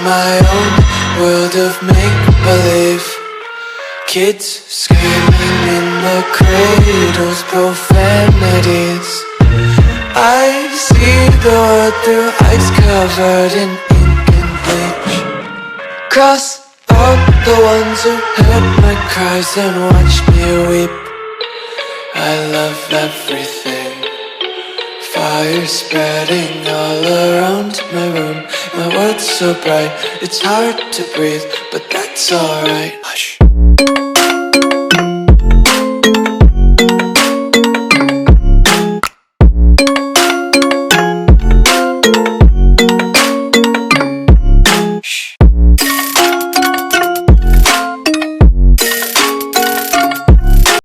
my own world of make-believe. Kids screaming in the cradles, profanities. I see the world through eyes covered in ink and bleach. Cross out the ones who heard my cries and watched me weep. I love everything. Fire spreading all around my room. My world's so bright, it's hard to breathe, but that's alright. Hush.